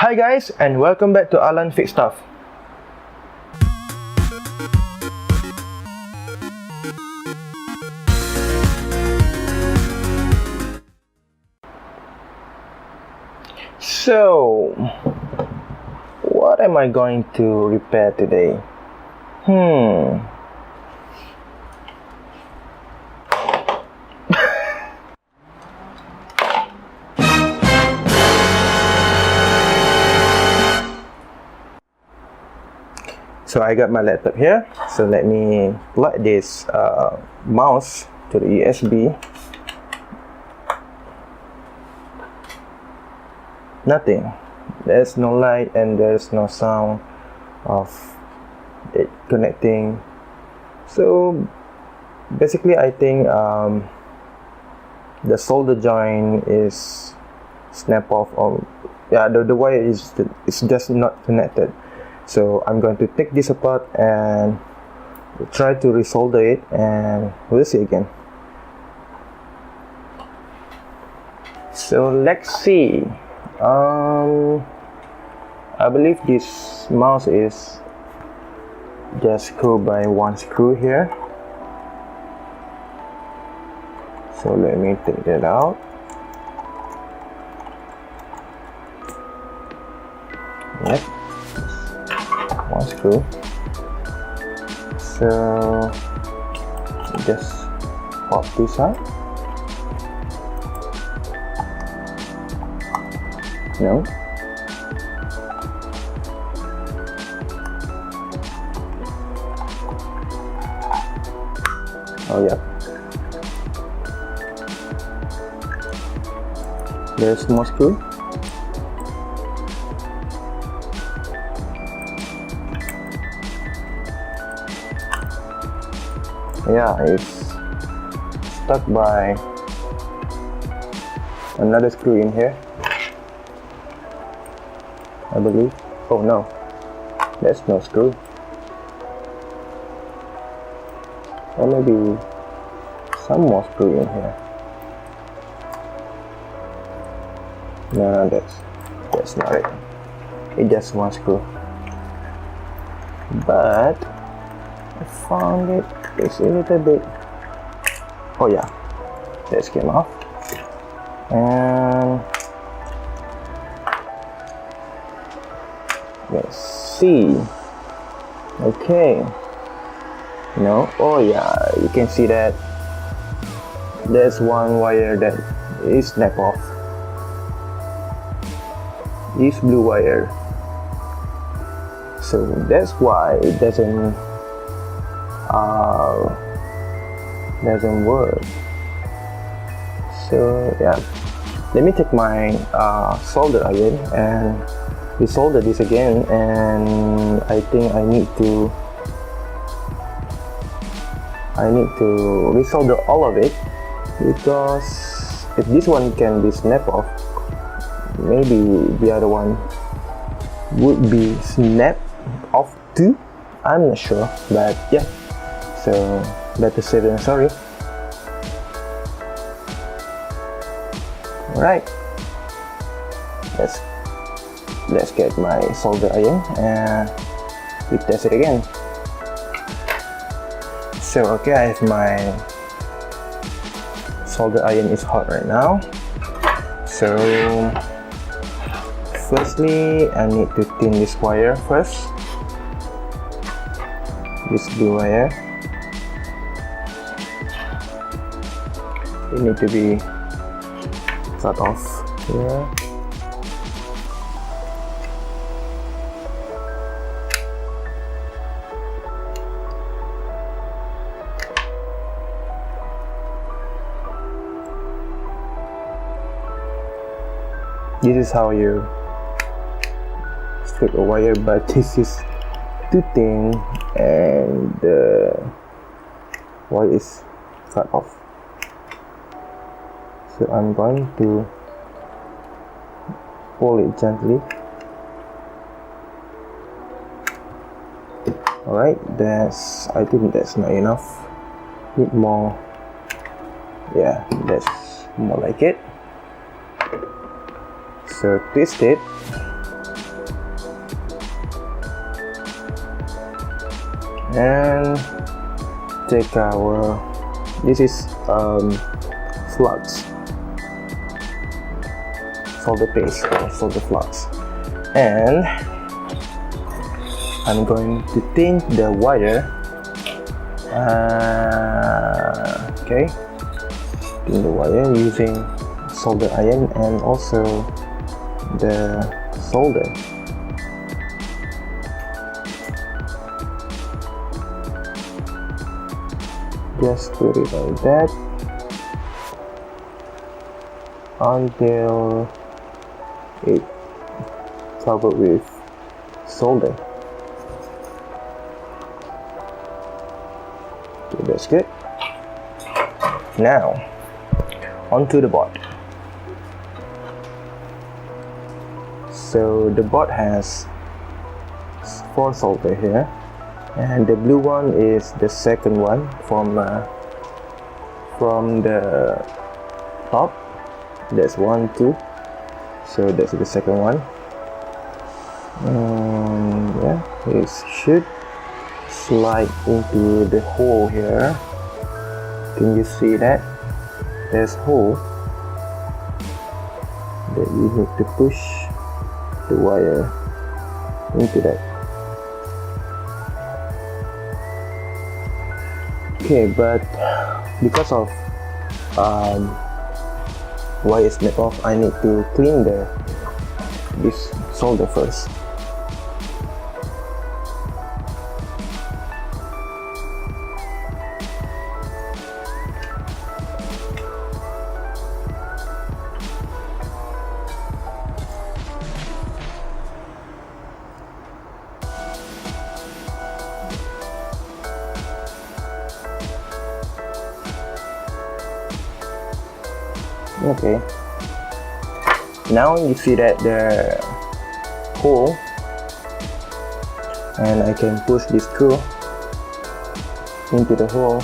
Hi guys, and welcome back to Arlan Fix Stuff. So, what am I going to repair today? So I got my laptop here, so let me plug this mouse to the USB. Nothing. There's no light and there's no sound of it connecting. So basically I think the solder joint is snap off, or the wire is just not connected. So I'm going to take this apart and try to resolder it, and we'll see again. So let's see. I believe this mouse is just screwed by one screw here. So let me take that out. Yep. One screw. So just pop this out. No. Oh yeah. There's more screw. Yeah, it's stuck by another screw in here, I believe. Oh no, there's no screw. Or maybe some more screw in here. No, that's not it. It's just one screw. But I found it. It's a little bit. Oh yeah, this came off. And let's see. Okay. No. Oh yeah, you can see that there's one wire that is snap off. This blue wire. So that's why it doesn't work. So yeah, let me take my solder iron and resolder this again, and I think I need to resolder all of it, because if this one can be snap off, maybe the other one would be snap off too. I'm not sure, but yeah, so better safe than sorry. Alright, let's get my solder iron and we test it again. So okay, I have my solder iron is hot right now. So firstly, I need to thin this wire first. This blue wire, it need to be cut off here. This is how you strip a wire, but this is too thin and the wire is cut off. So I'm going to pull it gently. Alright, I think that's not enough. Need more. Yeah, that's more like it. So twist it and take our, this is flux, solder paste or solder flux, and I'm going to tint the wire. Okay, tint the wire using solder iron and also the solder. Just put it like that until it covered with solder. Okay, that's good. Now onto the board. So the board has 4 solder here, and the blue one is the second one from the top. That's 1, 2, so that's the second one. And yeah, it should slide into the hole here. Can you see that? There's hole that you need to push the wire into that. Okay, but because of wire snap off, I need to clean this solder first. Okay, now you see that the hole, and I can push this screw into the hole.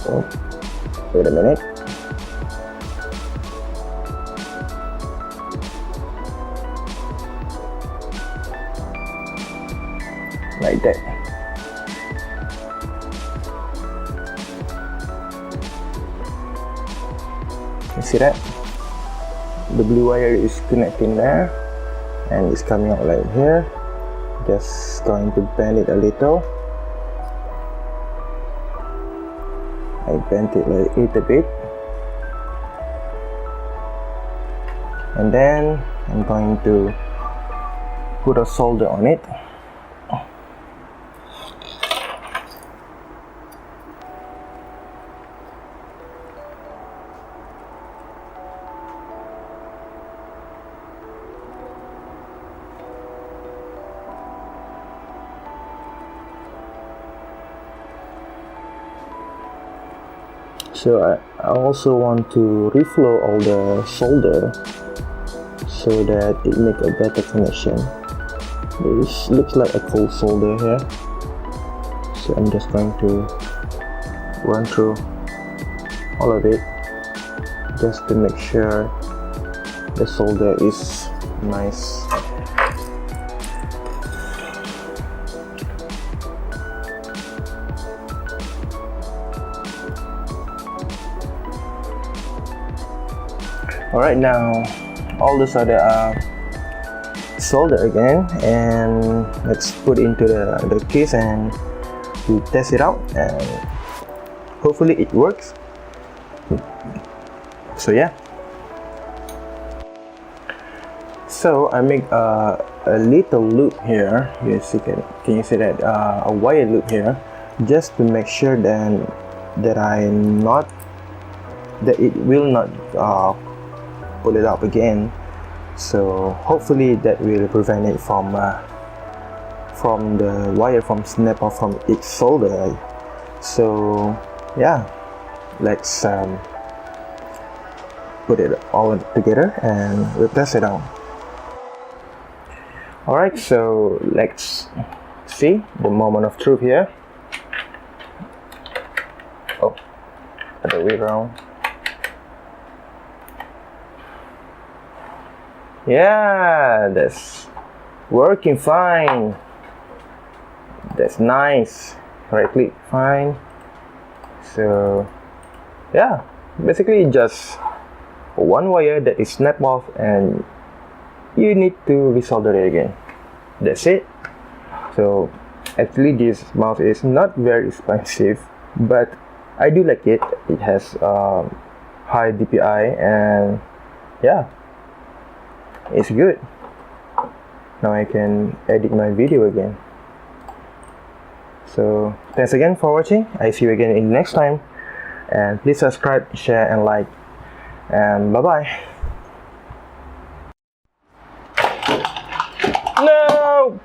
Oh, wait a minute. Like that. You see that? The blue wire is connecting there and it's coming out like here. Just going to bend it a little. I bent it like a bit, and then I'm going to put a solder on it. So I also want to reflow all the solder so that it make a better connection. This looks like a cold solder here, so I'm just going to run through all of it just to make sure the solder is nice. Alright, now all the solder are soldered again, and let's put into the case and we test it out, and hopefully it works. So yeah, so I make a little loop here. Can you see that, a wire loop here, just to make sure then that it will not pull it up again. So hopefully that will prevent it from the wire from snap off from each solder. So yeah, let's put it all together and we'll test it out. Alright, so let's see the moment of truth here. Oh, other way around. Yeah, that's working fine. That's nice. Right click, fine. So yeah, basically just one wire that is snap off and you need to resolder it again. That's it. So actually this mouse is not very expensive, but I do like it. It has high DPI and yeah, it's good. Now I can edit my video again. So thanks again for watching. I see you again in the next time, and please subscribe, share and like, and bye bye. No!